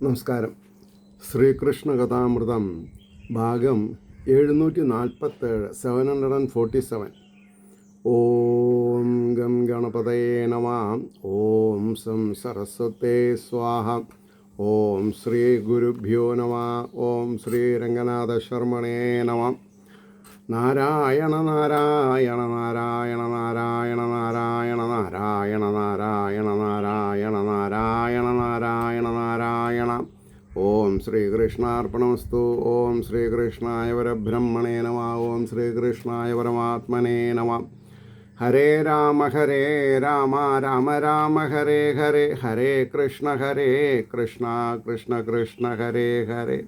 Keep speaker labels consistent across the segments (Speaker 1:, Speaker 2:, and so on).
Speaker 1: നമസ്കാരം. ശ്രീകൃഷ്ണ കഥാമൃതം ഭാഗം 747 747. ഓം ഗം ഗണപതയേ നമഃ. ഓം സം സരസ്വതേ സ്വാഹ. ഓം ശ്രീ ഗുരുഭ്യോ നമഃ. ഓം ശ്രീ രംഗനാഥ ശർമ്മണേ നമഃ. നാരായണ നാരായണ നാരായണ നാരായണ നാരായണ നാരായണ നാരായണ നാരായണ നാരായണ നാരായണ നാരായണ. ഓം ശ്രീകൃഷ്ണാർപ്പണമസ്തു. ഓം ശ്രീകൃഷ്ണായ പരബ്രഹ്മണേ നമഃ. ഓം ശ്രീകൃഷ്ണായ പരമാത്മനേ നമഃ. ഹരേ രാമ രാമ രാമ ഹരേ ഹരേ, ഹരേ കൃഷ്ണ കൃഷ്ണ കൃഷ്ണ ഹരേ ഹരേ.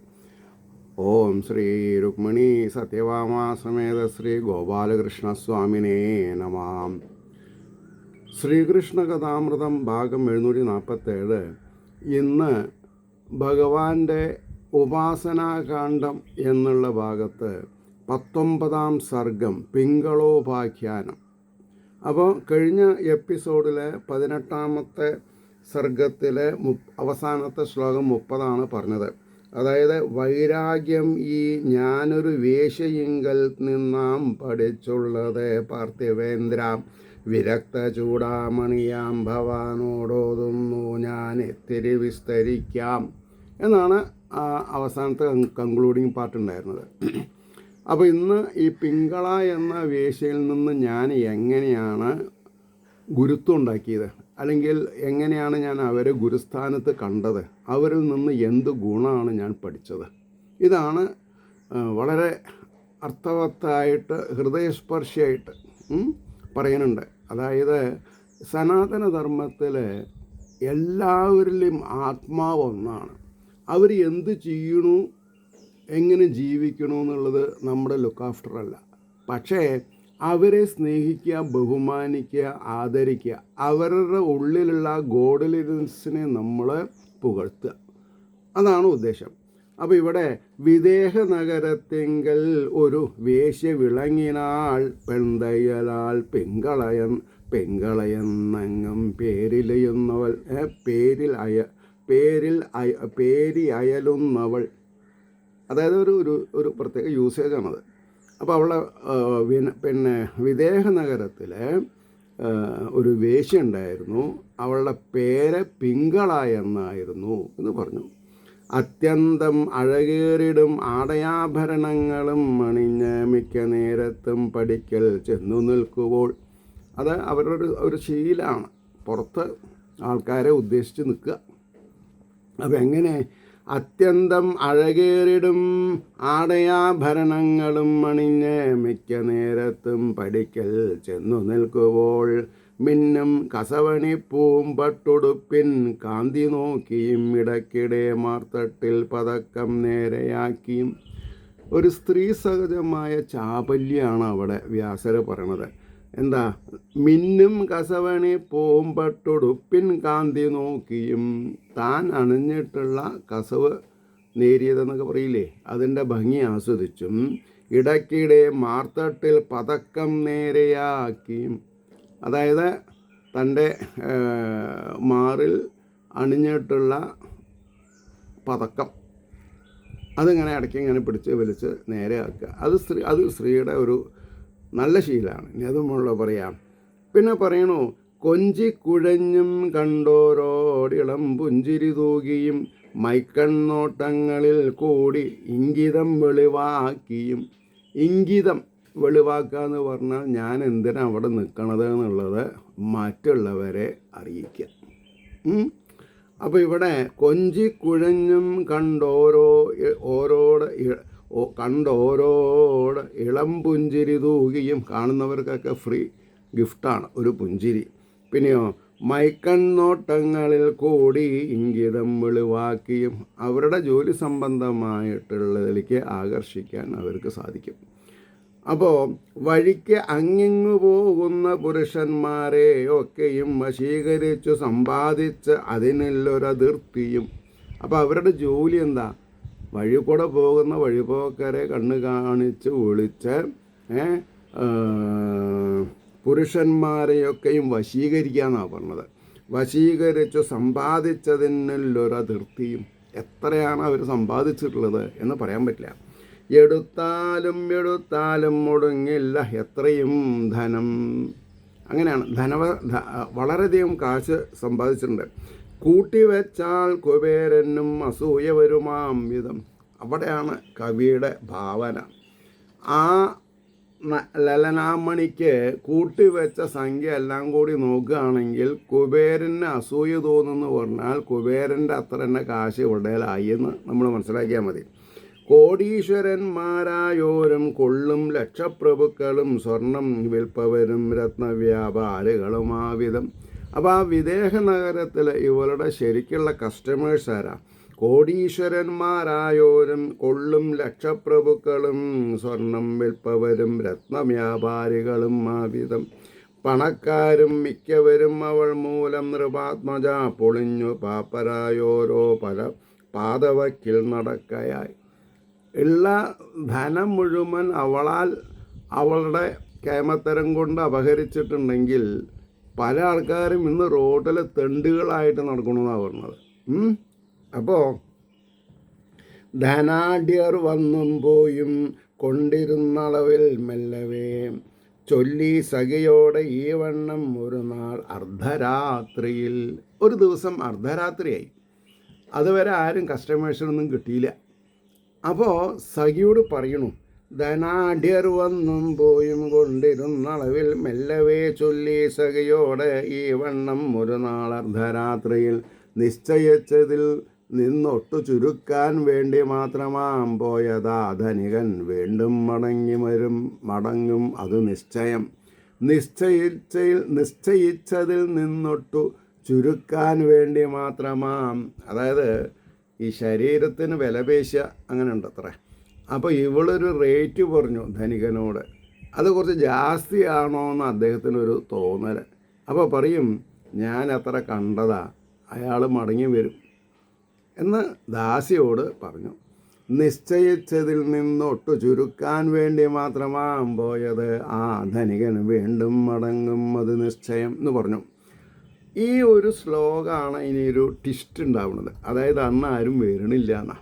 Speaker 1: ഓം ശ്രീ രുക്മിണി സത്യഭാമ സമേത ശ്രീ ഗോപാലകൃഷ്ണസ്വാമിനേ നമഃ. ശ്രീകൃഷ്ണ കഥാമൃതം ഭാഗം 747. ഇന്ന് ഭഗവാന്റെ ഉപാസനാകാന്ഡം എന്നുള്ള ഭാഗത്ത് 19-ാം സർഗം പിങ്കളോപാഖ്യാനം. അപ്പോൾ കഴിഞ്ഞ എപ്പിസോഡിലെ 18-ാമത്തെ സർഗത്തിലെ അവസാനത്തെ ശ്ലോകം 30 പറഞ്ഞത്. അതായത് വൈരാഗ്യം ഈ ഞാനൊരു വേശ്യയിങ്കൽ നിന്നാം പഠിച്ചുള്ളത് പാർത്ഥിവേന്ദ്ര, വിരക്ത ചൂടാമണിയാം ഭവാനോടോതുന്നു ഞാൻ എത്തിരി വിസ്തരിക്കാം എന്നാണ് അവസാനത്തെ കൺക്ലൂഡിങ് പാർട്ടുണ്ടായിരുന്നത്. അപ്പോൾ ഇന്ന് ഈ പിങ്കള എന്ന വേശ്യയിൽ നിന്ന് ഞാൻ എങ്ങനെയാണ് ഗുരുത്വം ഉണ്ടാക്കിയത്, അല്ലെങ്കിൽ എങ്ങനെയാണ് ഞാൻ അവരെ ഗുരുസ്ഥാനത്ത് കണ്ടത്, അവരിൽ നിന്ന് എന്ത് ഗുണമാണ് ഞാൻ പഠിച്ചത്, ഇതാണ് വളരെ അർത്ഥവത്തായിട്ട് ഹൃദയസ്പർശിയായിട്ട് പറയുന്നുണ്ട്. അതായത് സനാതനധർമ്മത്തിൽ എല്ലാവരിലും ആത്മാവ് ഒന്നാണ്. അവർ എന്ത് ചെയ്യണു, എങ്ങനെ ജീവിക്കണു എന്നുള്ളത് നമ്മുടെ ലുക്ക് ആഫ്റ്റർ അല്ല. പക്ഷേ അവരെ സ്നേഹിക്കുക, ബഹുമാനിക്കുക, ആദരിക്കുക, അവരുടെ ഉള്ളിലുള്ള ഗോഡ്ലിനെസ്സിനെ നമ്മൾ പുകഴ്ത്തുക, അതാണ് ഉദ്ദേശം. അപ്പോൾ ഇവിടെ വിദേഹ നഗരത്തിങ്കൽ ഒരു വേശ്യ വിളങ്ങിനാൾ പെൺതയ്യലാൽ പെങ്കളയെന്നങ്ങും പേരിലയുന്നവൾ, പേരി അയലുന്നവൾ. അതായത് ഒരു പ്രത്യേക യൂസേജാണത്. അപ്പോൾ അവളെ പിന്നെ വിദേഹ നഗരത്തിൽ ഒരു വേശ്യ ഉണ്ടായിരുന്നു. അവളുടെ പേര് പിങ്കള എന്നായിരുന്നു എന്ന് പറഞ്ഞു. അത്യന്തം അഴകേറിടും ആടയാഭരണങ്ങളും അണിഞ്ഞ് മിക്ക നേരത്തും പടിക്കൽ ചെന്നു നിൽക്കുമ്പോൾ, അത് അവരുടെ ഒരു ശീലമാണ്, പുറത്ത് ആൾക്കാരെ ഉദ്ദേശിച്ച് നിൽക്കുക. അപ്പം എങ്ങനെ അത്യന്തം അഴകേറിടും ആടയാഭരണങ്ങളും അണിഞ്ഞ് മിക്ക നേരത്തും പടിക്കൽ ചെന്നു നിൽക്കുമ്പോൾ മിന്നും കസവണിപ്പൂം പട്ടുടുപ്പിൻ കാന്തി നോക്കിയും ഇടയ്ക്കിടെ മാർത്തട്ടിൽ പതക്കം നേരെയാക്കിയും. ഒരു സ്ത്രീ സഹജമായ ചാപല്യാണ് അവിടെ വ്യാസര് പറയണത്. എന്താ? മിന്നും കസവണി പൂമ്പട്ടുടുപ്പിൻ കാന്തി നോക്കിയും, താൻ അണിഞ്ഞിട്ടുള്ള കസവ് നേരിയതെന്നൊക്കെ പറയില്ലേ, അതിൻ്റെ ഭംഗി ആസ്വദിച്ചും ഇടയ്ക്കിടെ മാർത്തട്ടിൽ പതക്കം നേരെയാക്കിയും. അതായത് തൻ്റെ മാറിൽ അണിഞ്ഞിട്ടുള്ള പതക്കം അതിങ്ങനെ ഇടയ്ക്ക് ഇങ്ങനെ പിടിച്ച് വലിച്ച് നേരെയാക്കുക. അത് സ്ത്രീയുടെ ഒരു നല്ല ശീലമാണ്. ഇനി അതുമുള്ള പറയാം. പിന്നെ പറയണു, കൊഞ്ചിക്കുഴഞ്ഞും കണ്ടോരോടിളം പുഞ്ചിരി തൂകിയും മൈക്കണ്ണോട്ടങ്ങളിൽ കൂടി ഇംഗിതം വെളിവാക്കിയും. ഇംഗിതം വെളിവാക്കുക എന്ന് പറഞ്ഞാൽ ഞാൻ എന്തിനാ അവിടെ നിൽക്കണത് എന്നുള്ളത് മറ്റുള്ളവരെ അറിയിക്കുക. അപ്പോൾ ഇവിടെ കൊഞ്ചിക്കുഴഞ്ഞും കണ്ടോരോട് ഇളം പുഞ്ചിരി തൂകിയും, കാണുന്നവർക്കൊക്കെ ഫ്രീ ഗിഫ്റ്റാണ് ഒരു പുഞ്ചിരി. പിന്നെയോ മൈക്കണ്ണോട്ടങ്ങളിൽ കൂടി ഇംഗിതം വെളിവാക്കിയും, അവരുടെ ജോലി സംബന്ധമായിട്ടുള്ളതിലേക്ക് ആകർഷിക്കാൻ അവർക്ക് സാധിക്കും. അപ്പോൾ വഴിക്ക് അങ്ങിങ്ങു പോകുന്ന പുരുഷന്മാരെ ഒക്കെയും വശീകരിച്ചു സമ്പാദിച്ച് അതിനുള്ളൊരതിർത്തിയും. അപ്പോൾ അവരുടെ ജോലി എന്താ? വഴി കൂടെ പോകുന്ന വഴിപോക്കരെ കണ്ണ് കാണിച്ച് വിളിച്ച് പുരുഷന്മാരെയൊക്കെയും വശീകരിക്കുക എന്നാണ് പറഞ്ഞത്. വശീകരിച്ചു സമ്പാദിച്ചതിനുള്ളൊരതിർത്തിയും. എത്രയാണ് അവർ സമ്പാദിച്ചിട്ടുള്ളത് എന്ന് പറയാൻ പറ്റില്ല. എടുത്താലും എടുത്താലും മുടങ്ങില്ല എത്രയും ധനം. അങ്ങനെയാണ് വളരെയധികം കാശ് സമ്പാദിച്ചിട്ടുണ്ട്. കൂട്ടിവെച്ചാൽ കുബേരനും അസൂയ വരുമാം വിധം. അവിടെയാണ് കവിയുടെ ഭാവന. ആ ലലനാമണിക്ക് കൂട്ടിവെച്ച സംഖ്യ എല്ലാം കൂടി നോക്കുകയാണെങ്കിൽ കുബേരന് അസൂയ തോന്നുന്നു പറഞ്ഞാൽ കുബേരൻ്റെ അത്ര തന്നെ കാശ് ഇവിടെയായി എന്ന് നമ്മൾ മനസ്സിലാക്കിയാൽ മതി. കോടീശ്വരന്മാരായോരും കൊള്ളും ലക്ഷപ്രഭുക്കളും സ്വർണം വിൽപ്പവരും രത്നവ്യാപാരികളും ആവിധം. അപ്പോൾ ആ വിദേഹ നഗരത്തിൽ ഇവരുടെ ശരിക്കുള്ള കസ്റ്റമേഴ്സ് ആരാ? കോടീശ്വരന്മാരായോരും കൊള്ളും ലക്ഷപ്രഭുക്കളും സ്വർണം വിൽപ്പവരും രത്നവ്യാപാരികളും ആവിധം. പണക്കാരും മിക്കവരും അവൾ മൂലം നൃപാത്മജ പൊളിഞ്ഞു പാപ്പരായോരോ പല പാതവക്കിൽ നടക്കയായി. ഉള്ള ധനം മുഴുവൻ അവളുടെ കേമത്തരം കൊണ്ട് അപഹരിച്ചിട്ടുണ്ടെങ്കിൽ പല ആൾക്കാരും ഇന്ന് റോഡിൽ തെണ്ടുകളായിട്ട് നടക്കണമെന്നാണ് പറഞ്ഞത്. അപ്പോൾ ധനാഢ്യർ വന്നും പോയും കൊണ്ടിരുന്നളവിൽ മെല്ലവേ ചൊല്ലി സഖിയോടെ ഈ വണ്ണം ഒരു നാൾ അർദ്ധരാത്രിയിൽ. ഒരു ദിവസം അർദ്ധരാത്രിയായി. അതുവരെ ആരും കസ്റ്റമേഴ്സിനൊന്നും കിട്ടിയില്ല. അപ്പോൾ സഖിയോട് പറയണു, ധനാഢ്യർ വന്നും പോയും കൊണ്ടിരുന്നളവിൽ മെല്ലവേ ചൊല്ലി സഖിയോടെ ഈ വണ്ണം ഒരു നാൾ അർദ്ധരാത്രിയിൽ നിശ്ചയിച്ചതിൽ നിന്നൊട്ടു ചുരുക്കാൻ വേണ്ടി മാത്രമാം പോയതാ ധനികൻ വീണ്ടും മടങ്ങും അത് നിശ്ചയം. നിശ്ചയിച്ചതിൽ നിന്നൊട്ടു ചുരുക്കാൻ വേണ്ടി മാത്രമാം. അതായത് ഈ ശരീരത്തിന് വിലപേശ അങ്ങനെ ഉണ്ട് അത്ര. അപ്പോൾ ഇവളൊരു റേറ്റ് പറഞ്ഞു ധനികനോട്. അത് കുറച്ച് ജാസ്തിയാണോ എന്ന് അദ്ദേഹത്തിനൊരു തോന്നൽ. അപ്പോൾ പറയും, ഞാൻ അത്ര കണ്ടതാ, അയാൾ മടങ്ങി വരും എന്ന് ദാസിയോട് പറഞ്ഞു. നിശ്ചയിച്ചതിൽ നിന്നൊട്ടു ചുരുക്കാൻ വേണ്ടി മാത്രമാം പോയത് ആ ധനികൻ വീണ്ടും മടങ്ങും അത് നിശ്ചയം എന്ന് പറഞ്ഞു. ഈ ഒരു ശ്ലോകമാണ് ഇനിയൊരു ട്വിസ്റ്റ് ഉണ്ടാവുന്നത്. അതായത് അന്ന് ആരും വരണില്ല എന്നാ.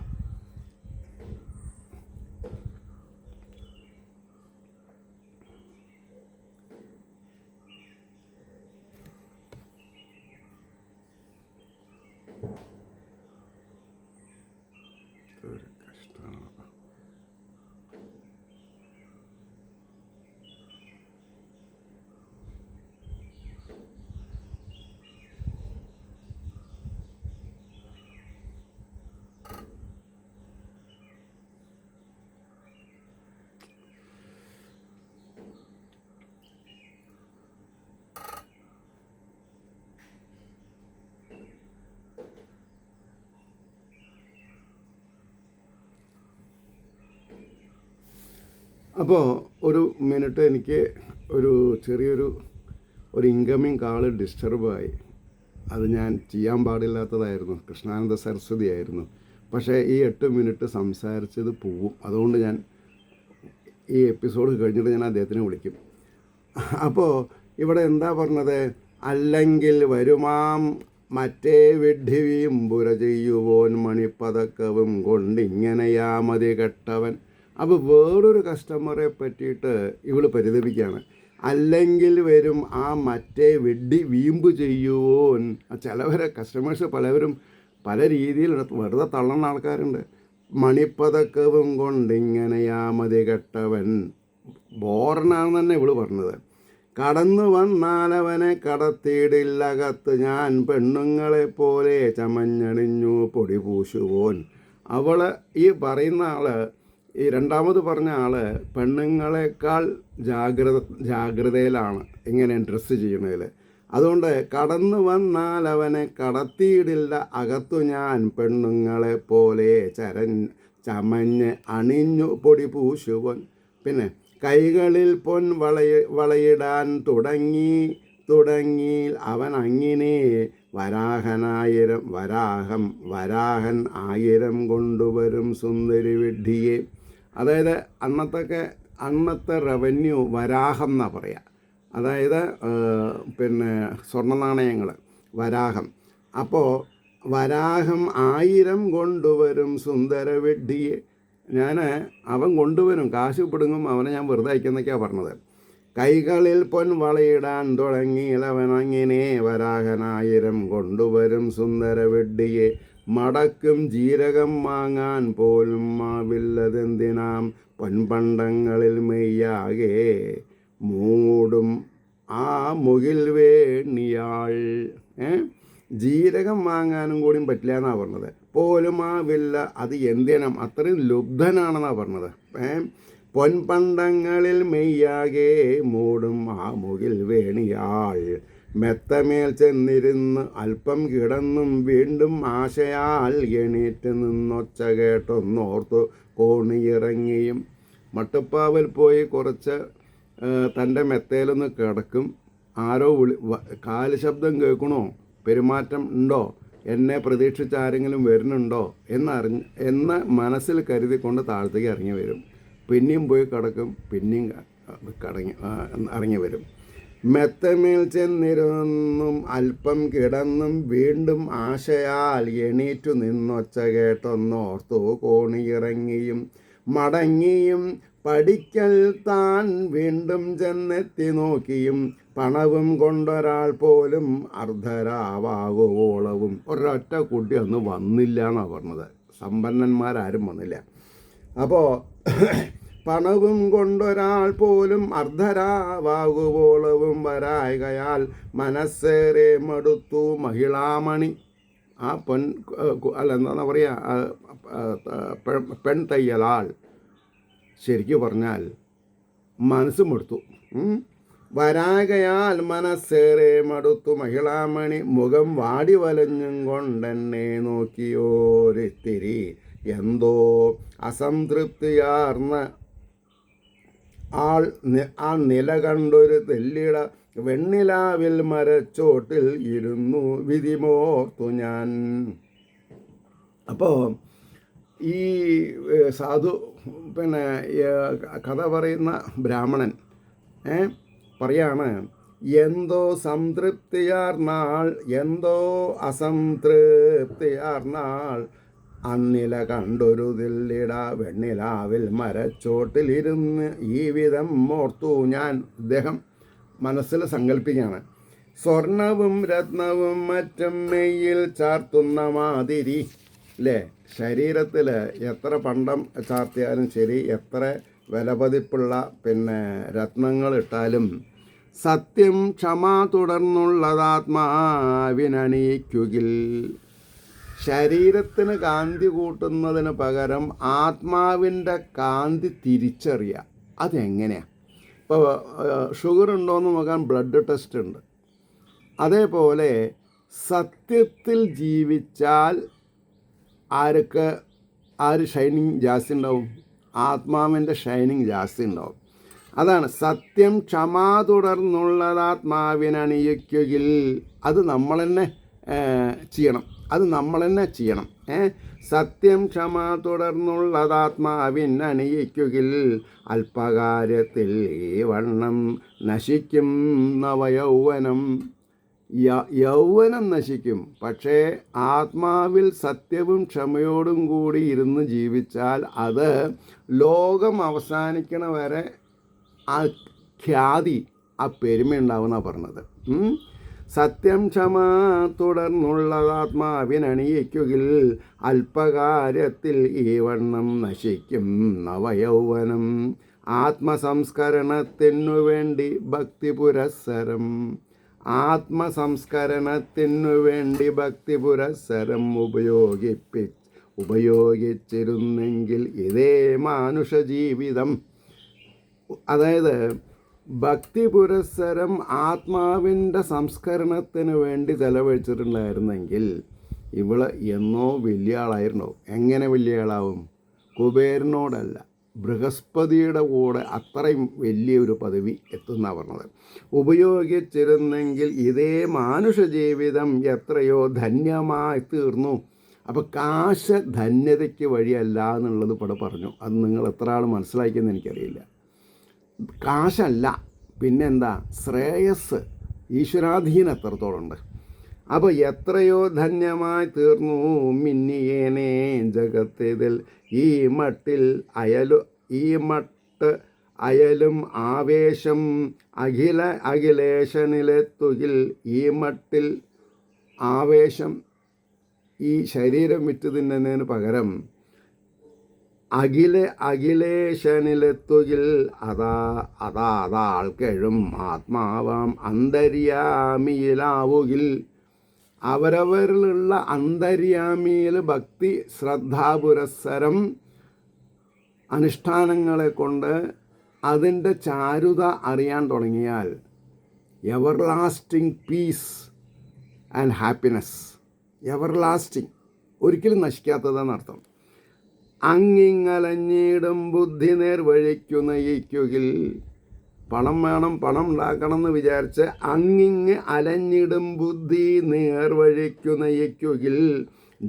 Speaker 1: അപ്പോൾ ഒരു മിനിറ്റ് എനിക്ക് ചെറിയൊരു ഇൻകമിങ് കാള് ഡിസ്റ്റർബായി. അത് ഞാൻ ചെയ്യാൻ പാടില്ലാത്തതായിരുന്നു. കൃഷ്ണാനന്ദ സരസ്വതി ആയിരുന്നു. പക്ഷേ ഈ 8 മിനിറ്റ് സംസാരിച്ചത് പോവും. അതുകൊണ്ട് ഞാൻ ഈ എപ്പിസോഡ് കഴിഞ്ഞിട്ട് ഞാൻ അദ്ദേഹത്തിനെ വിളിക്കും. അപ്പോൾ ഇവിടെ എന്താ പറഞ്ഞത്? അല്ലെങ്കിൽ വരുമാം മറ്റേ വിഡ്ഢിവീമ്പുര ചെയ്യുവോൻ മണിപ്പതക്കവും കൊണ്ടിങ്ങനെയാ മതി കെട്ടവൻ. അപ്പോൾ വേറൊരു കസ്റ്റമറെ പറ്റിയിട്ട് ഇവൾ പരിതപിക്കുകയാണ്. അല്ലെങ്കിൽ വരും ആ മറ്റേ വെഡ്ഡി വീമ്പ് ചെയ്യുവോൻ. ചിലവരെ കസ്റ്റമേഴ്സ് പലവരും പല രീതിയിൽ വെറുതെ തള്ളുന്ന ആൾക്കാരുണ്ട്. മണിപ്പതക്കവും കൊണ്ടിങ്ങനെയാ മതി കെട്ടവൻ. ബോറനാണെന്ന് തന്നെ ഇവള് പറഞ്ഞത്. കടന്നു വന്നാലവനെ കടത്തിയിടില്ലകത്ത് ഞാൻ പെണ്ണുങ്ങളെപ്പോലെ ചമഞ്ഞണിഞ്ഞു പൊടി പൂശുവോൻ. അവൾ ഈ പറയുന്ന ആള്, ഈ രണ്ടാമത് പറഞ്ഞ ആള് പെണ്ണുങ്ങളെക്കാൾ ജാഗ്രതയിലാണ് ഇങ്ങനെ ഡ്രസ്സ് ചെയ്യുന്നതിൽ. അതുകൊണ്ട് കടന്നു വന്നാൽ അവനെ കടത്തിയിടില്ല അകത്തു ഞാൻ പെണ്ണുങ്ങളെപ്പോലെ ചമഞ്ഞ് അണിഞ്ഞു പൊടി പൂശുവൻ. പിന്നെ കൈകളിൽ പൊൻ വളയിടാൻ തുടങ്ങി അവൻ അങ്ങിനെ വരാഹൻ 1000 കൊണ്ടുവരും സുന്ദരി വിഡ്ഢിയെ. അതായത് അന്നത്തെ റവന്യൂ വരാഹം എന്നാണ് പറയുക. അതായത് പിന്നെ സ്വർണ്ണ നാണയങ്ങൾ വരാഹം. അപ്പോൾ വരാഹം 1000 കൊണ്ടുവരും സുന്ദര വിഡ്ഢിയെ. അവൻ കൊണ്ടുവരും, കാശ് പിടുങ്ങും, അവനെ ഞാൻ വെറുതെ അയക്കുന്നൊക്കെയാണ് പറഞ്ഞത്. കൈകളിൽ പൊൻവളയിടാൻ തുടങ്ങിയിലവനങ്ങനെ വരാഹൻ 1000 കൊണ്ടുവരും സുന്ദര വിഡ്ഢിയെ. മടക്കും ജീരകം വാങ്ങാൻ പോലും മാവില്ലതെന്തിനാം പൊൻപണ്ടങ്ങളിൽ മെയ്യാകെ മൂടും ആ മുകിൽ വേണിയാൾ. ജീരകം വാങ്ങാനും കൂടിയും പറ്റില്ല എന്നാണ് പറഞ്ഞത്. പോലും ആവില്ല, അത് എന്തിനം, അത്രയും ലുബ്ധനാണെന്നാണ് പറഞ്ഞത്. പൊൻപണ്ടങ്ങളിൽ മെയ്യാകെ മൂടും ആ മുകിൽ വേണിയാൾ. മെത്തമേൽ ചെന്നിരുന്ന് അല്പം കിടന്നും വീണ്ടും ആശയാൽ എണീറ്റ് നിന്നൊച്ച കേട്ടൊന്നോർത്തു കോണിയിറങ്ങിയും. മട്ടുപ്പാവിൽ പോയി കുറച്ച് തൻ്റെ മെത്തയിലൊന്ന് കിടക്കും. ആരോ കാല് ശബ്ദം കേൾക്കണോ, പെരുമാറ്റം ഉണ്ടോ, എന്നെ പ്രതീക്ഷിച്ച് ആരെങ്കിലും വരുന്നുണ്ടോ എന്ന് മനസ്സിൽ കരുതിക്കൊണ്ട് താഴത്തേക്ക് ഇറങ്ങി വരും. പിന്നെയും പോയി കിടക്കും, പിന്നെയും ഇറങ്ങി വരും. മെത്തമേൽ ചെന്നിരുന്നും അല്പം കിടന്നും വീണ്ടും ആശയാൽ എണീറ്റു നിന്നൊച്ച കേട്ടൊന്നോർത്തു കോണിയിറങ്ങിയും മടങ്ങിയും പഠിക്കൽ താൻ വീണ്ടും ചെന്നെത്തി നോക്കിയും പണവും കൊണ്ടൊരാൾ പോലും അർദ്ധരാവാകുവോളവും ഒരൊറ്റ കുട്ടി ഒന്നും വന്നില്ല എന്നാണ് പറഞ്ഞത്. സമ്പന്നന്മാരാരും വന്നില്ല. അപ്പോൾ പണവും കൊണ്ടൊരാൾ പോലും അർദ്ധരാവാകുവോളവും വരായകയാൽ മനസ്സേറെ മടുത്തു മഹിളാമണി. ആ എന്താ പറയുക, പെൺ തയ്യലാൾ. ശരിക്കും പറഞ്ഞാൽ മനസ്സ് മടുത്തു. വരാകയാൽ മനസ്സേറെ മടുത്തു മഹിളാമണി. മുഖം വാടി വലഞ്ഞും കൊണ്ടെന്നെ നോക്കിയോരിത്തിരി എന്തോ അസംതൃപ്തിയാർന്ന ആ നില കണ്ടൊരു തെല്ലിട വെണ്ണിലാവിൽ മരച്ചോട്ടിൽ ഇരുന്നു വിധിമോർത്തു ഞാൻ. അപ്പോൾ ഈ സാധു കഥ പറയുന്ന ബ്രാഹ്മണൻ പറയാണ്, എന്തോ സംതൃപ്തിയാർന്നാൾ, എന്തോ അസംതൃപ്തിയാർന്നാൾ അന്നില കണ്ടൊരു തില്ലിട വെണ്ണിലാവിൽ മരച്ചോട്ടിലിരുന്ന് ഈ വിധം ഓർത്തു ഞാൻ. ഇദ്ദേഹം മനസ്സിൽ സങ്കല്പിക്കുകയാണ്. സ്വർണവും രത്നവും മറ്റും നെയ്യിൽ ചാർത്തുന്ന മാതിരി അല്ലേ, ശരീരത്തിൽ എത്ര പണ്ടം ചാർത്തിയാലും ശരി, എത്ര വിലപതിപ്പുള്ള രത്നങ്ങൾ ഇട്ടാലും സത്യം ക്ഷമ തുടർന്നുള്ളതാത്മാവിനണിയിക്കുകിൽ. ശരീരത്തിന് കാന്തി കൂട്ടുന്നതിന് പകരം ആത്മാവിൻ്റെ കാന്തി തിരിച്ചറിയുക. അതെങ്ങനെയാണ്? ഇപ്പോൾ ഷുഗർ ഉണ്ടോയെന്ന് നോക്കാൻ ബ്ലഡ് ടെസ്റ്റ് ഉണ്ട്. അതേപോലെ സത്യത്തിൽ ജീവിച്ചാൽ ആര് ഷൈനിങ് ജാസ്തി ഉണ്ടാവും? ആത്മാവിൻ്റെ ഷൈനിങ് ജാസ്തി ഉണ്ടാവും. അതാണ് സത്യം ക്ഷമ തുടർന്നുള്ളതാത്മാവിനണിയിക്കുകിൽ. അത് നമ്മൾ തന്നെ ചെയ്യണം. സത്യം ക്ഷമ തുടർന്നുള്ളതാത്മാവിനണിയിക്കുകിൽ അല്പകാര്യത്തിൽ ഈ വണ്ണം നശിക്കും നവയൗവനം. യൗവനം നശിക്കും, പക്ഷേ ആത്മാവിൽ സത്യവും ക്ഷമയോടും കൂടി ഇരുന്ന് ജീവിച്ചാൽ അത് ലോകം അവസാനിക്കണ വരെ ആ ഖ്യാതി, ആ പെരുമയുണ്ടാവുമെന്നാണ് പറഞ്ഞത്. സത്യം ക്ഷമ തുടർന്നുള്ളതാത്മാവിനണിയിക്കുകിൽ അല്പകാര്യത്തിൽ ഈ വണ്ണം നശിക്കും നവയൗവനം. ആത്മസംസ്കരണത്തിനു വേണ്ടി ഭക്തി പുരസ്സരം. ആത്മസംസ്കരണത്തിനു വേണ്ടി ഭക്തി പുരസ്സരം ഉപയോഗിച്ചിരുന്നെങ്കിൽ ഇതേ മാനുഷ ജീവിതം. അതായത് ഭക്തി പുരസ്സരം ആത്മാവിൻ്റെ സംസ്കരണത്തിന് വേണ്ടി ചെലവഴിച്ചിട്ടുണ്ടായിരുന്നെങ്കിൽ ഇവള് എന്നോ വലിയ ആളായിരുന്നു. എങ്ങനെ വലിയ ആളാവും? കുബേരനോടല്ല, ബൃഹസ്പതിയുടെ കൂടെ അത്രയും വലിയൊരു പദവി എത്തുന്നാണ് പറഞ്ഞത്. ഉപയോഗിച്ചിരുന്നെങ്കിൽ ഇതേ മാനുഷ ജീവിതം എത്രയോ ധന്യമായി തീർന്നു. അപ്പോൾ കാശ് ധന്യതയ്ക്ക് വഴിയല്ല എന്നുള്ളത് ഇവിടെ പറഞ്ഞു. അത് നിങ്ങൾ എത്ര ആൾ മനസ്സിലാക്കിയെന്ന് എനിക്കറിയില്ല. കാശല്ല, പിന്നെന്താ? ശ്രേയസ്, ഈശ്വരാധീനം എത്രത്തോളം ഉണ്ട്. അപ്പോൾ എത്രയോ ധന്യമായി തീർന്നു മിന്നിയേനെ ജഗത്തിതിൽ ഈ മട്ടിൽ അയലും ആവേശം അഖിലേശനിലെത്തുകിൽ ഈ മട്ടിൽ ആവേശം ഈ ശരീരം വിറ്റ് തിന്നുന്നതിന് പകരം അഖിലേശനിലെത്തുകിൽ അതാൾക്കെഴും ആത്മാവാം അന്തര്യാമിയിലാവുകിൽ അവരവരിലുള്ള അന്തര്യാമിയിൽ ഭക്തി ശ്രദ്ധാപുരസ്സരം അനുഷ്ഠാനങ്ങളെ കൊണ്ട് അതിൻ്റെ ചാരുത അറിയാൻ തുടങ്ങിയാൽ everlasting piece and happiness, everlasting ഒരിക്കലും നശിക്കാത്തതെന്നർത്ഥം. അങ്ങിങ്ങലഞ്ഞിടും ബുദ്ധി നേർവഴിക്കു നയിക്കുകിൽ, പണം വേണം, പണം ഉണ്ടാക്കണം എന്ന് വിചാരിച്ച് അങ്ങിങ്ങ് അലഞ്ഞിടും ബുദ്ധി നേർവഴിക്കു നയിക്കുകിൽ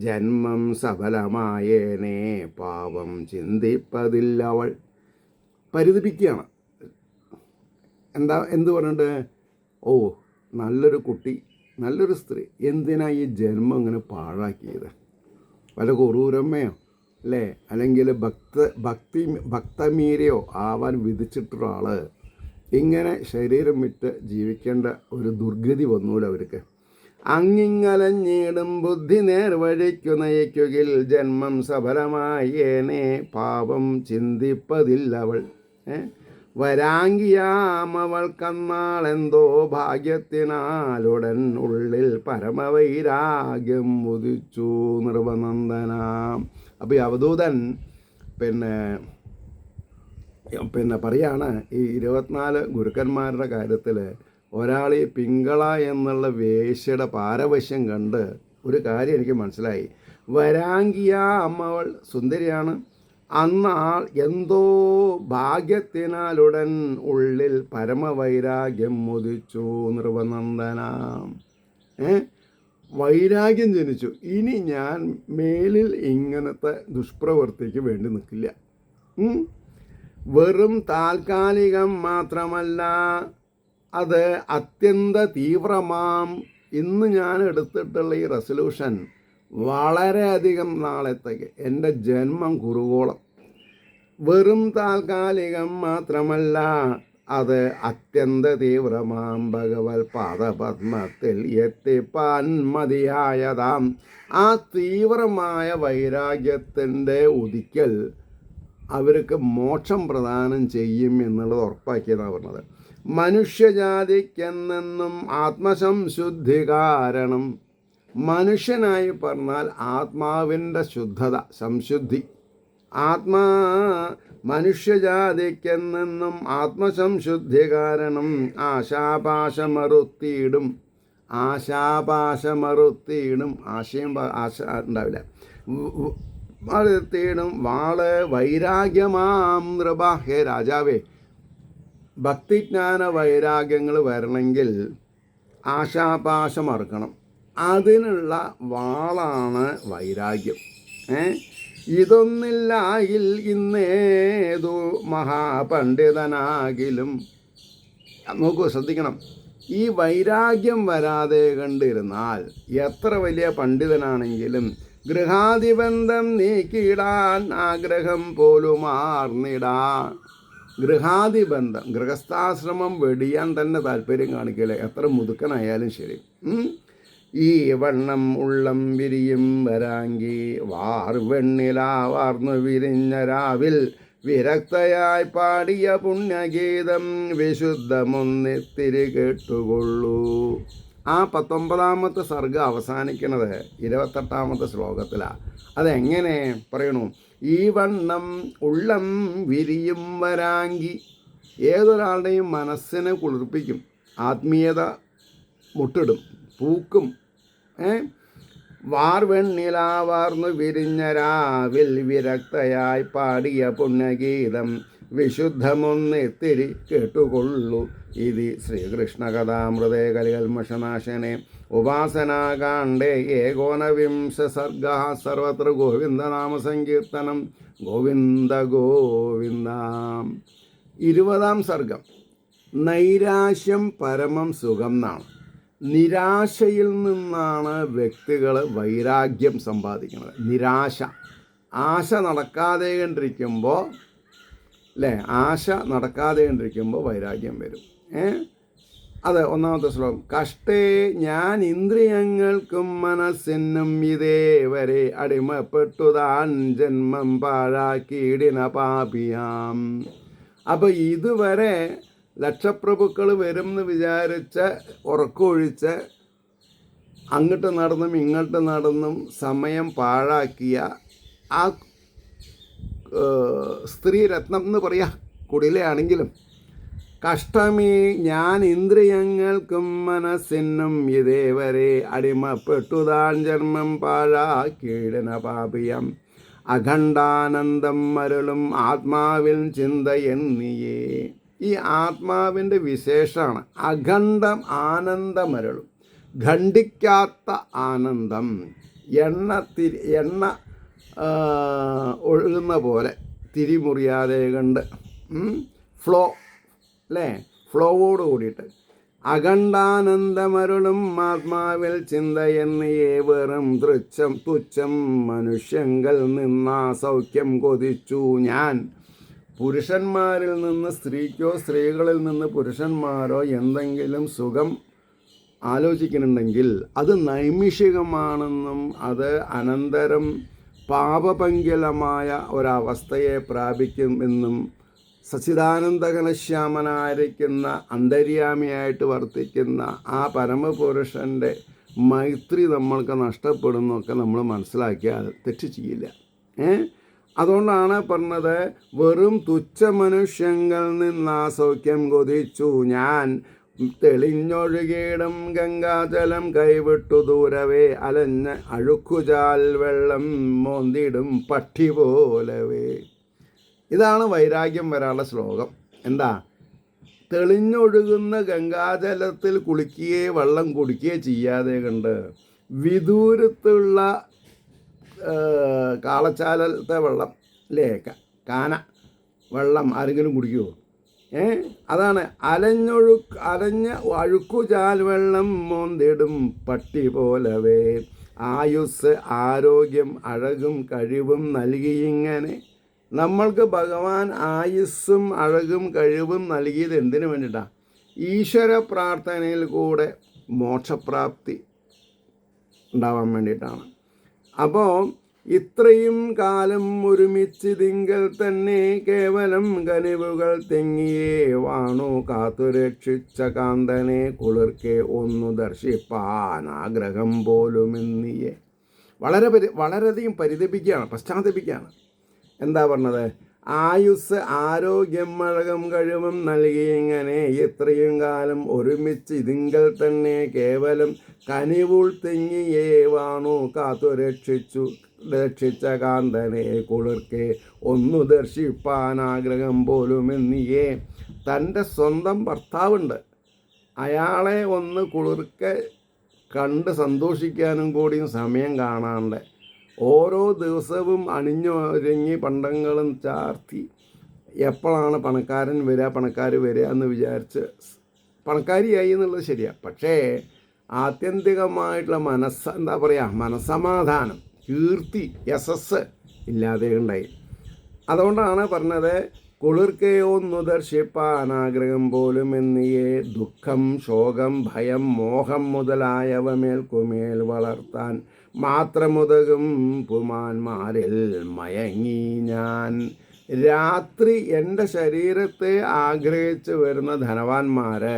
Speaker 1: ജന്മം സഫലമായേനെ പാവം ചിന്തിപ്പതില്ലവൾ. പരിതപിക്കുകയാണ്. എന്ത് പറഞ്ഞിട്ട്, ഓ നല്ലൊരു കുട്ടി, നല്ലൊരു സ്ത്രീ, എന്തിനാ ഈ ജന്മം ഇങ്ങനെ പാഴാക്കിയത്? വല്ല കുറൂരമ്മയോ അല്ലേ, അല്ലെങ്കിൽ ഭക്തമീരയോ ആവാൻ വിധിച്ചിട്ടൊരാൾ ഇങ്ങനെ ശരീരം വിട്ട് ജീവിക്കേണ്ട ഒരു ദുർഗതി വന്നൂല അവർക്ക്. അങ്ങിങ്ങലഞ്ഞിടും ബുദ്ധി നേർവഴിക്കു നയിക്കുകിൽ ജന്മം സഫലമായേനെ പാപം ചിന്തിപ്പതില്ലവൾ. വരാങ്കിയാമവൾക്കന്നാളെന്തോ ഭാഗ്യത്തിനാലുടൻ ഉള്ളിൽ പരമവൈരാഗ്യം ഉദിച്ചു നൃപനന്ദനാം. അപ്പോൾ ഈ അവധൂതൻ പിന്നെ പറയാണ്, ഈ 24 ഗുരുക്കന്മാരുടെ കാര്യത്തിൽ ഒരാൾ ഈ പിങ്കള എന്നുള്ള വേശ്യയുടെ പാരവശ്യം കണ്ട് ഒരു കാര്യം എനിക്ക് മനസ്സിലായി. വരാങ്കിയ അമ്മവൾ സുന്ദരിയാണ്, അന്നാൾ എന്തോ ഭാഗ്യത്തിനാലുടൻ ഉള്ളിൽ പരമവൈരാഗ്യം മുദിച്ചു നൃപനന്ദനാം. വൈരാഗ്യം ജനിച്ചു. ഇനി ഞാൻ മേലിൽ ഇങ്ങനത്തെ ദുഷ്പ്രവൃത്തിക്ക് വേണ്ടി നിൽക്കില്ല. വെറും താൽക്കാലികം മാത്രമല്ല, അത് അത്യന്ത തീവ്രമാം. ഇന്ന് ഞാൻ എടുത്തിട്ടുള്ള ഈ റെസൊല്യൂഷൻ വളരെയധികം നാളത്തേക്ക് എൻ്റെ ജന്മം കുറുകോളം. വെറും താൽക്കാലികം മാത്രമല്ല, അത് അത്യന്ത തീവ്രമാം ഭഗവത് പാദപത്മത്തിൽ എത്തിപ്പാൻ മതിയായതാം. ആ തീവ്രമായ വൈരാഗ്യത്തിൻ്റെ ഉദിക്കൽ അവർക്ക് മോക്ഷം പ്രദാനം ചെയ്യും എന്നുള്ളത് ഉറപ്പാക്കിയതാണ് പറഞ്ഞത്. മനുഷ്യജാതിക്കെന്നെന്നും ആത്മസംശുദ്ധി കാരണം. മനുഷ്യനായി പറഞ്ഞാൽ ആത്മാവിൻ്റെ ശുദ്ധത, സംശുദ്ധി. മനുഷ്യജാതിക്കെന്നെന്നും ആത്മസംശുദ്ധി കാരണം ആശാപാശമറുത്തിയിടും. ആശയം ആശ ഉണ്ടാവില്ല, മറുത്തിയിടും വാള് വൈരാഗ്യമാം നൃപ. ഹേ രാജാവേ, ഭക്തിജ്ഞാന വൈരാഗ്യങ്ങൾ വരണമെങ്കിൽ ആശാപാശം മറുക്കണം. അതിനുള്ള വാളാണ് വൈരാഗ്യം. ഇതൊന്നില്ലായിൽ ഇന്നേതു മഹാപണ്ഡിതനാകിലും. നോക്കൂ, ശ്രദ്ധിക്കണം. ഈ വൈരാഗ്യം വരാതെ കണ്ടിരുന്നാൽ എത്ര വലിയ പണ്ഡിതനാണെങ്കിലും ഗൃഹാധിബന്ധം നീക്കിയിടാൻ ആഗ്രഹം പോലും ആർന്നിടാൻ. ഗൃഹാധിബന്ധം, ഗൃഹസ്ഥാശ്രമം വെടിയാൻ തന്നെ താല്പര്യം കാണിക്കില്ല, എത്ര മുതുക്കനായാലും ശരി. ഈ വണ്ണം ഉള്ളം വിരിയും വരാങ്കി വാർവെണ്ണിലാവാർന്നു വിരിഞ്ഞ രാവിൽ വിരക്തയായി പാടിയ പുണ്യഗീതം വിശുദ്ധമൊന്നിത്തിരി കേട്ടുകൊള്ളൂ. ആ 19ാമത്തെ സർഗം അവസാനിക്കുന്നത് 28ാമത്തെ ശ്ലോകത്തിലാണ്. അതെങ്ങനെ പറയണു? ഈ വണ്ണം ഉള്ളം വിരിയും വരാങ്കി. ഏതൊരാളുടെയും മനസ്സിനെ കുളിർപ്പിക്കും, ആത്മീയത മുട്ടിടും, പൂക്കും. വാർവെണ്ണിലാവാർന്നു വിരിഞ്ഞ രാവിൽ വിരക്തയായി പാടിയ പുണ്യഗീതം വിശുദ്ധമൊന്നിത്തിരി കേട്ടുകൊള്ളു. ഇത് ശ്രീകൃഷ്ണ കഥാമൃതേ കലികൽമഷനാശനെ ഉപാസനാകാണ്ഡേ ഏകോനവിംശ സർഗ. സർവത്ര ഗോവിന്ദനാമസങ്കീർത്തനം. ഗോവിന്ദ ഗോവിന്ദ. 20ാം സർഗം നൈരാശ്യം പരമം സുഖം എന്നാണ്. നിരാശയിൽ നിന്നാണ് വ്യക്തികൾ വൈരാഗ്യം സമ്പാദിക്കുന്നത്. നിരാശ, ആശ നടക്കാതെ കണ്ടിരിക്കുമ്പോൾ അല്ലേ, ആശ നടക്കാതെ കണ്ടിരിക്കുമ്പോൾ വൈരാഗ്യം വരും. അത് ഒന്നാമത്തെ ശ്ലോകം. കഷ്ടേ ഞാൻ ഇന്ദ്രിയങ്ങൾക്കും മനസ്സിനും ഇതേവരെ അടിമപ്പെട്ടു താൻ ജന്മം പാഴാക്കിയിടിന പാപിയാം. അപ്പോൾ ഇതുവരെ ലക്ഷപ്രഭുക്കൾ വരും എന്ന് വിചാരിച്ച് ഉറക്കമൊഴിച്ച് അങ്ങോട്ട് നടന്നും ഇങ്ങോട്ട് നടന്നും സമയം പാഴാക്കിയ ആ സ്ത്രീ രത്നം എന്ന് പറയാ, കുടിലയാണെങ്കിലും കഷ്ടമേ ഞാൻ ഇന്ദ്രിയങ്ങൾക്കും മനസ്സിനും ഇതേവരെ അടിമപ്പെട്ടു താൻ ജന്മം പാഴാക്കിയിടന പാപിയം അഖണ്ഡാനന്ദം മരുളും ആത്മാവിൽ ചിന്ത എന്നിയേ. ഈ ആത്മാവിൻ്റെ വിശേഷമാണ് അഖണ്ഡം ആനന്ദമരുളും, ഖണ്ഡിക്കാത്ത ആനന്ദം. എണ്ണ ഒഴുകുന്ന പോലെ തിരിമുറിയാതെ കണ്ട് ഫ്ലോ അല്ലേ, ഫ്ലോവോട് കൂടിയിട്ട് അഖണ്ഡാനന്ദമരുളും ആത്മാവിൽ ചിന്ത എന്നിയേ വെറും തുച്ഛം മനുഷ്യങ്കൽ നിന്നാ സൗഖ്യം കൊതിച്ചു ഞാൻ. പുരുഷന്മാരിൽ നിന്ന് സ്ത്രീക്കോ സ്ത്രീകളിൽ നിന്ന് പുരുഷന്മാരോ എന്തെങ്കിലും സുഖം ആലോചിക്കുന്നുണ്ടെങ്കിൽ അത് നൈമിഷികമാണെന്നും അത് അനന്തരം പാപപങ്കിലമായ ഒരവസ്ഥയെ പ്രാപിക്കുമെന്നും സച്ചിദാനന്ദഘനശ്യാമനായിരിക്കുന്ന അന്തര്യാമിയായിട്ട് വർത്തിക്കുന്ന ആ പരമപുരുഷൻ്റെ മൈത്രി നമ്മൾക്ക് നഷ്ടപ്പെടുന്നൊക്കെ നമ്മൾ മനസ്സിലാക്കിയാൽ തെറ്റ് ചെയ്യില്ല. അതുകൊണ്ടാണ് പറഞ്ഞത് വെറും തുച്ഛ മനുഷ്യങ്ങൾ നിന്നാ സൗഖ്യം കൊതിച്ചു ഞാൻ തെളിഞ്ഞൊഴുകിയിടും ഗംഗാജലം കൈവിട്ടു ദൂരവേ അലഞ്ഞ അഴുക്കുചാൽ വെള്ളം മോന്തിടും പട്ടി പോലവേ. ഇതാണ് വൈരാഗ്യം വരാനുള്ള ശ്ലോകം. എന്താ? തെളിഞ്ഞൊഴുകുന്ന ഗംഗാജലത്തിൽ കുളിക്കുകയോ വെള്ളം കുടിക്കുകയോ ചെയ്യാതെ കണ്ട് വിദൂരത്തുള്ള കാളച്ചാലത്തെ വെള്ളം അല്ലേ, കാന വെള്ളം ആരെങ്കിലും കുടിക്കുമോ? അതാണ് അലഞ്ഞ അഴുക്കുചാൽ വെള്ളം മോന്തിടും പട്ടി പോലവേ. ആയുസ് ആരോഗ്യം അഴകും കഴിവും നൽകിയിങ്ങനെ. നമ്മൾക്ക് ഭഗവാൻ ആയുസ്സും അഴകും കഴിവും നൽകിയത് എന്തിനു വേണ്ടിയിട്ടാണ്? ഈശ്വര പ്രാർത്ഥനയിൽ കൂടെ മോക്ഷപ്രാപ്തി ഉണ്ടാവാൻ വേണ്ടിയിട്ടാണ്. അപ്പോൾ ഇത്രയും കാലം ഒരുമിച്ചിതിങ്കൽ തന്നെ കേവലം കനിവുകൾ തെങ്ങിയേ വാണു കാത്തുരക്ഷിച്ച കാന്തനെ കുളിർക്കെ ഒന്നു ദർശിപ്പാൻ ആഗ്രഹം പോലുമെന്നിയേ. വളരെയധികം പരിതപിക്കുകയാണ്, പശ്ചാത്തപിക്കുകയാണ്. എന്താ പറഞ്ഞത്? ആയുസ് ആരോഗ്യം അഴകും കഴിവും നൽകി ഇങ്ങനെ ഇത്രയും കാലം ഒരുമിച്ച് ഇതിങ്കൽ തന്നെ കേവലം കനിവുൾ തെങ്ങിയേ വാണു കാത്തു രക്ഷിച്ച കാന്തനെ കുളിർക്കെ ഒന്നു ദർശിപ്പാൻ ആഗ്രഹം പോലുമെന്നിയേ. തൻ്റെ സ്വന്തം ഭർത്താവുണ്ട്, അയാളെ ഒന്ന് കുളിർക്കെ കണ്ട് സന്തോഷിക്കാനും കൂടിയും സമയം കാണാണ്ട് ഓരോ ദിവസവും അണിഞ്ഞൊരുങ്ങി പണ്ടങ്ങളും ചാർത്തി എപ്പോഴാണ് പണക്കാർ വരിക എന്ന് വിചാരിച്ച് പണക്കാരിയായി എന്നുള്ളത് ശരിയാണ്. പക്ഷേ ആത്യന്തികമായിട്ടുള്ള മനസ്സമാധാനം, കീർത്തി, യശസ് ഇല്ലാതെ ഉണ്ടായി. അതുകൊണ്ടാണ് പറഞ്ഞത് കുളിർക്കയൊന്നു ദർശിപ്പാൻ ആഗ്രഹം പോലും എന്നിയേ. ദുഃഖം, ശോകം, ഭയം, മോഹം മുതലായവ മേൽക്കുമേൽ വളർത്താൻ മാത്രമുതകും പുമാന്മാരിൽ മയങ്ങി ഞാൻ. രാത്രി എൻ്റെ ശരീരത്തെ ആഗ്രഹിച്ച് വരുന്ന ധനവാന്മാര്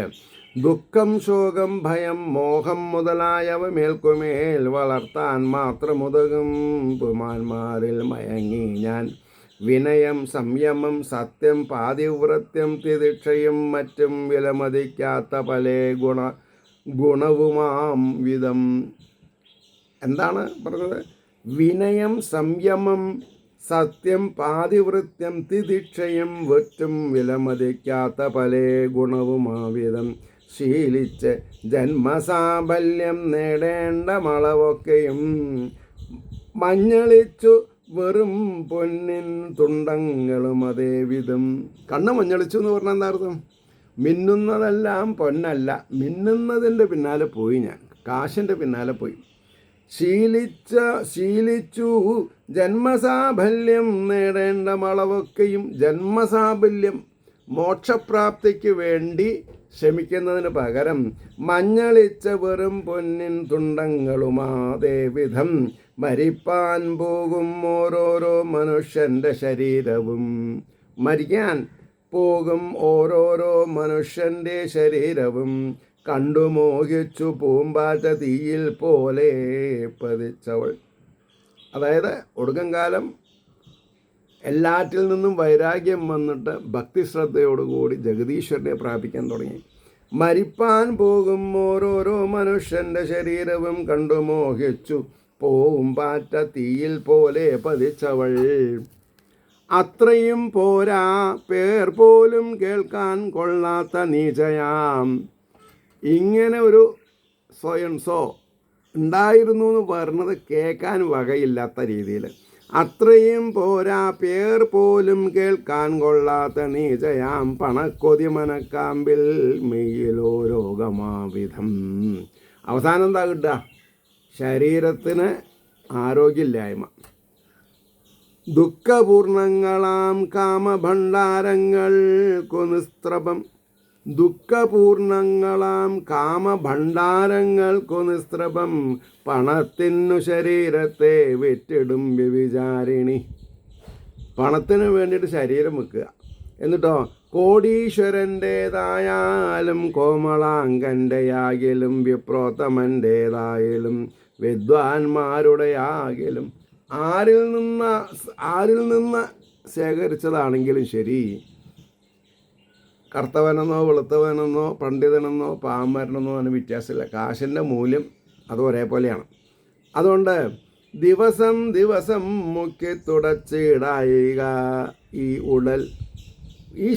Speaker 1: ദുഃഖം, ശോകം, ഭയം, മോഹം മുതലായവ മേൽക്കുമേൽ വളർത്താൻ മാത്രമുതകും പുമാന്മാരിൽ മയങ്ങി ഞാൻ. വിനയം, സംയമം, സത്യം, പാതിവ്രത്യം, തിദിക്ഷയും മറ്റും വിലമതിക്കാത്ത പല ഗുണവുമാം വിധം. എന്താണ് പറഞ്ഞത്? വിനയം, സംയമം, സത്യം, പാതിവൃത്യം, തിദിക്ഷയും വറ്റും വിലമതിക്കാത്ത പല ഗുണവുമാവിധം ശീലിച്ച് ജന്മസാഫല്യം നേടേണ്ട മളവൊക്കെയും മഞ്ഞളിച്ചു വെറും പൊന്നിൻ തുണ്ടങ്ങളും അതേ വിധം. കണ്ണ് മഞ്ഞളിച്ചു എന്ന് പറഞ്ഞാൽ എന്താ അർത്ഥം? മിന്നുന്നതെല്ലാം പൊന്നല്ല, മിന്നുന്നതിൻ്റെ പിന്നാലെ പോയി ഞാൻ, കാശിൻ്റെ പിന്നാലെ പോയി. ശീലിച്ചു ജന്മസാഫല്യം, നേടേണ്ട അളവൊക്കെയും ജന്മസാഫല്യം, മോക്ഷപ്രാപ്തിക്ക് വേണ്ടി ശ്രമിക്കുന്നതിന് പകരം മഞ്ഞളിച്ച വെറും പൊന്നിൻ തുണ്ടങ്ങളുമാതേ വിധം മരിപ്പാൻ പോകും ഓരോരോ മനുഷ്യൻ്റെ ശരീരവും. മരിക്കാൻ പോകും ഓരോരോ മനുഷ്യൻ്റെ ശരീരവും കണ്ടു മോഹിച്ചു പൂമ്പാറ്റ തീയിൽ പോലെ പതിച്ചവൾ. അതായത് ഒടുക്കം കാലം എല്ലാറ്റിൽ നിന്നും വൈരാഗ്യം വന്നിട്ട് ഭക്തിശ്രദ്ധയോടുകൂടി ജഗദീശ്വരനെ പ്രാപിക്കാൻ തുടങ്ങി. മരിപ്പാൻ പോകും ഓരോരോ മനുഷ്യൻ്റെ ശരീരവും കണ്ടു മോഹിച്ചു പൂമ്പാറ്റ തീയിൽ പോലെ പതിച്ചവൾ. അത്രയും പോരാ, പേർ പോലും കേൾക്കാൻ കൊള്ളാത്ത നീചയാം. ഇങ്ങനെ ഒരു സ്വയംസോ ഉണ്ടായിരുന്നു എന്ന് പറഞ്ഞത് കേൾക്കാൻ വകയില്ലാത്ത രീതിയിൽ. അത്രയും പോരാ, പേർ പോലും കേൾക്കാൻ കൊള്ളാത്ത നീചയാം പണക്കൊതി മനക്കാമ്പിൽ മെയ്യിലോ രോഗമാവിധം. അവസാനം എന്താ കിട്ടുക? ശരീരത്തിന് ആരോഗ്യമില്ലായ്മ. ദുഃഖപൂർണങ്ങളാം കാമഭണ്ഡാരങ്ങൾക്കു നിസ്ത്രപം. ദുഃഖപൂർണങ്ങളാം കാമഭണ്ഡാരങ്ങൾക്കു നിസ്ത്രപം പണത്തിനു ശരീരത്തെ വിറ്റിടും വ്യഭിചാരിണി. പണത്തിന് വേണ്ടിയിട്ട് ശരീരം വെക്കുക. എന്നിട്ടോ കോടീശ്വരൻ്റേതായാലും കോമളാങ്കൻ്റെയാകിലും വിപ്രോത്തമൻ്റേതായാലും വിദ്വാൻമാരുടെ ആകിലും ആരിൽ നിന്ന് ശേഖരിച്ചതാണെങ്കിലും ശരി, കറുത്തവനെന്നോ വെളുത്തവനെന്നോ പണ്ഡിതനെന്നോ പാമരനെന്നോ അതിന് വ്യത്യാസമില്ല. കാശിൻ്റെ മൂല്യം അത് ഒരേപോലെയാണ്. അതുകൊണ്ട് ദിവസം ദിവസം മുക്കി തുടച്ചിടായിക ഈ ഉടൽ. ഈ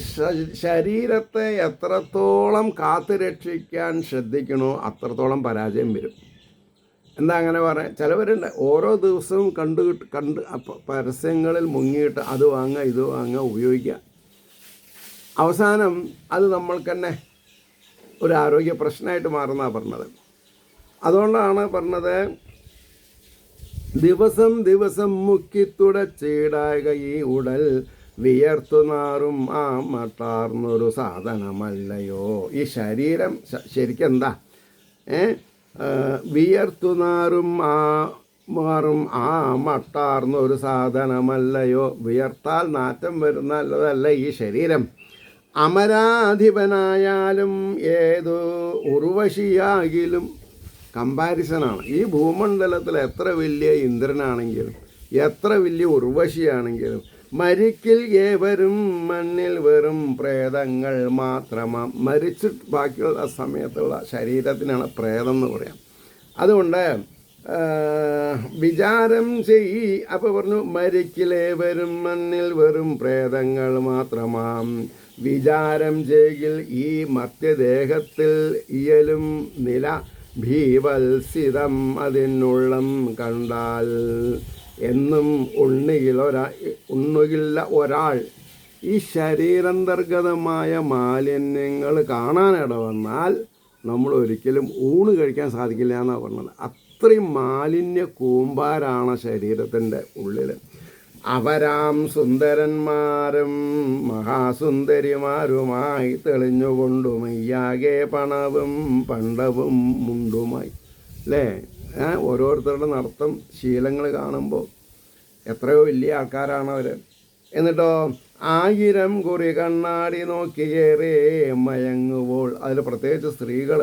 Speaker 1: ശരീരത്തെ എത്രത്തോളം കാത്തു രക്ഷിക്കാൻ ശ്രദ്ധിക്കണോ അത്രത്തോളം പരാജയം വരും. എന്താ അങ്ങനെ പറയാൻ? ചിലവരുണ്ട് ഓരോ ദിവസവും കണ്ട് പരസ്യങ്ങളിൽ മുങ്ങിയിട്ട് അത് വാങ്ങുക ഇത് വാങ്ങുക ഉപയോഗിക്കുക. അവസാനം അത് നമ്മൾക്ക് തന്നെ ഒരു ആരോഗ്യ പ്രശ്നമായിട്ട് മാറുന്നതാണ് പറഞ്ഞത്. അതുകൊണ്ടാണ് പറഞ്ഞത് ദിവസം ദിവസം മുക്കി തുടച്ചിടാക ഈ ഉടൽ വിയർത്തുനാറും ആ മട്ടാർന്നൊരു സാധനമല്ലയോ. ഈ ശരീരം ശരിക്കും എന്താ? വിയർത്തുനാറും മാറും ആ മട്ടാർന്നൊരു സാധനമല്ലയോ. വിയർത്താൽ നാറ്റം വരുന്നതല്ല ഈ ശരീരം. അമരാധിപനായാലും ഏതോ ഉർവശിയാകിലും കമ്പാരിസനാണ്. ഈ ഭൂമണ്ഡലത്തിൽ എത്ര വലിയ ഇന്ദ്രനാണെങ്കിലും എത്ര വലിയ ഉർവശിയാണെങ്കിലും മരിക്കിൽ ഏവരും മണ്ണിൽ വെറും പ്രേതങ്ങൾ മാത്രമാ. മരിച്ചിട്ട് ബാക്കിയുള്ള സമയത്തുള്ള ശരീരത്തിനാണ് പ്രേതം എന്ന് പറയാം. അതുകൊണ്ട് വിചാരം ചെയ്യ്. അപ്പോൾ പറഞ്ഞു മരിക്കിലേവരും മണ്ണിൽ വെറും പ്രേതങ്ങൾ മാത്രമാം. വിചാരം ചെയ്യിൽ ഈ മർത്യദേഹത്തിൽ ഇയലും നില ഭീവത്സിതം അതിനുള്ളം കണ്ടാൽ. എന്നും ഉണ്ണുകില്ല ഒരാൾ ഈ ശരീരാന്തർഗതമായ മാലിന്യങ്ങൾ കാണാനിട വന്നാൽ നമ്മൾ ഒരിക്കലും ഊണ് കഴിക്കാൻ സാധിക്കില്ല എന്നാണ് പറഞ്ഞത്. അത്രയും മാലിന്യ കൂമ്പാരാണ് ശരീരത്തിൻ്റെ ഉള്ളിൽ. അവരാം സുന്ദരന്മാരും മഹാസുന്ദരിമാരുമായി തെളിഞ്ഞുകൊണ്ടുമയ്യാകെ പണവും പണ്ടവും മുണ്ടുമായി. അല്ലേ? ഓരോരുത്തരുടെ നടത്തം ശീലങ്ങൾ കാണുമ്പോൾ എത്രയോ വലിയ ആൾക്കാരാണ് അവർ. എന്നിട്ടോ 1000 കുറി കണ്ണാടി നോക്കിയേറെ മയങ്ങുമ്പോൾ. അതിൽ പ്രത്യേകിച്ച് സ്ത്രീകൾ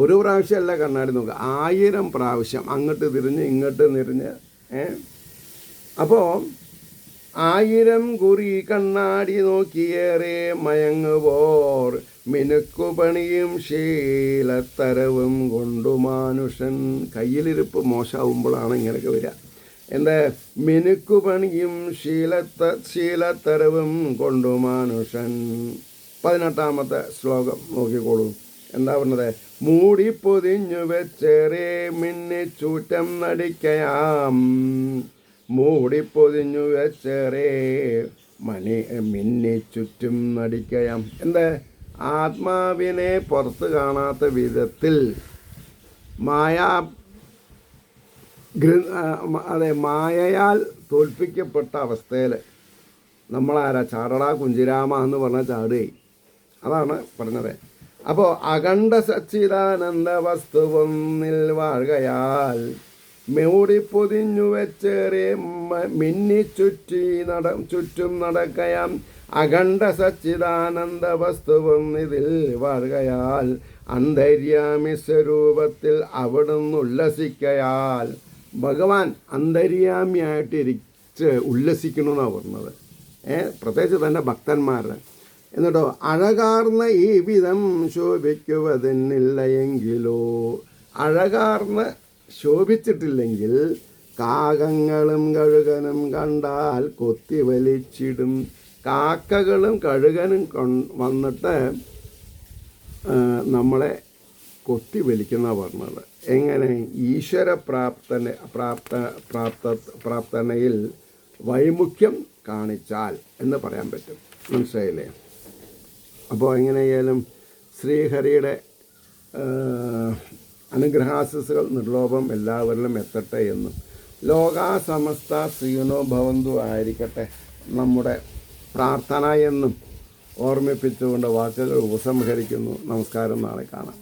Speaker 1: ഒരു പ്രാവശ്യമല്ല കണ്ണാടി നോക്കുക, 1000 പ്രാവശ്യം അങ്ങോട്ട് തിരിഞ്ഞ് ഇങ്ങോട്ട് തിരിഞ്ഞ്. അപ്പോൾ 1000 കുറി കണ്ണാടി നോക്കിയേറെ മയങ്ങുപോർ മിനുക്കുപണിയും ശീലത്തരവും കൊണ്ടു മാനുഷൻ. കയ്യിലിരിപ്പ് മോശമാവുമ്പോഴാണ് ഇങ്ങനെയൊക്കെ വരിക. എന്താ? മിനുക്കുപണിയും ശീലത്തരവും കൊണ്ടു മാനുഷൻ. 18ാമത്തെ ശ്ലോകം നോക്കിക്കോളൂ. എന്താ പറഞ്ഞത്? മൂടിപ്പൊതിഞ്ഞു വെച്ചേറെ മിന്നിച്ചൂറ്റം നടിക്കയാം. മൂടിപ്പൊതിഞ്ഞു വെച്ചേറെ മിന്നിച്ചുറ്റും നടിക്കയാം. എന്താ? ആത്മാവിനെ പുറത്ത് കാണാത്ത വിധത്തിൽ മായയാൽ തോൽപ്പിക്കപ്പെട്ട അവസ്ഥയിൽ നമ്മളാരാ ചാടടാ കുഞ്ചിരാമ എന്ന് പറഞ്ഞാൽ ചാടുകയും അതാണ് പറഞ്ഞത്. അപ്പോൾ അഖണ്ഡ സച്ചിദാനന്ദ വസ്തുവൊന്നിൽ വാഴുകയാൽ മൂടിപ്പൊതിഞ്ഞു വെച്ചേറെ മിന്നി ചുറ്റും നടക്കയാം അഖണ്ഡ സച്ചിദാനന്ദ വസ്തുവൊന്നിതിൽ വാഴുകയാൽ അന്തര്യാമി സ്വരൂപത്തിൽ അവിടുന്ന് ഉല്ലസിക്കയാൽ ഭഗവാൻ അന്തര്യാമിയായിട്ടിരിച്ച് ഉല്ലസിക്കണമെന്നാണ് പറഞ്ഞത്. പ്രത്യേകിച്ച് തന്നെ ഭക്തന്മാരുടെ. എന്നിട്ടോ അഴകാർന്ന ഈ വിധം ശോഭിക്കുവതെന്നില്ല എങ്കിലോ, അഴകാർന്ന് ശോഭിച്ചിട്ടില്ലെങ്കിൽ കാകങ്ങളും കഴുകനും കണ്ടാൽ കൊത്തി വലിച്ചിടും. കാക്കകളും കഴുകനും വന്നിട്ട് നമ്മളെ കൊത്തി വലിക്കുന്ന പറഞ്ഞത്. എങ്ങനെ? ഈശ്വര പ്രാപ്തനയിൽ വൈമുഖ്യം കാണിച്ചാൽ എന്ന് പറയാൻ പറ്റും. മനസ്സിലായില്ലേ? അപ്പോൾ എങ്ങനെയായാലും ശ്രീഹരിയുടെ അനുഗ്രഹാശിസുകൾ നിർലോഭം എല്ലാവരിലും എത്തട്ടെ എന്നും ലോകാ സമസ്ത ശ്രീനോ ഭവന്തു ആയിരിക്കട്ടെ നമ്മുടെ പ്രാർത്ഥന എന്നും ഓർമ്മിപ്പിച്ചുകൊണ്ട് വാക്കുകൾ ഉപസംഹരിക്കുന്നു. നമസ്കാരം. നാളെ കാണാം.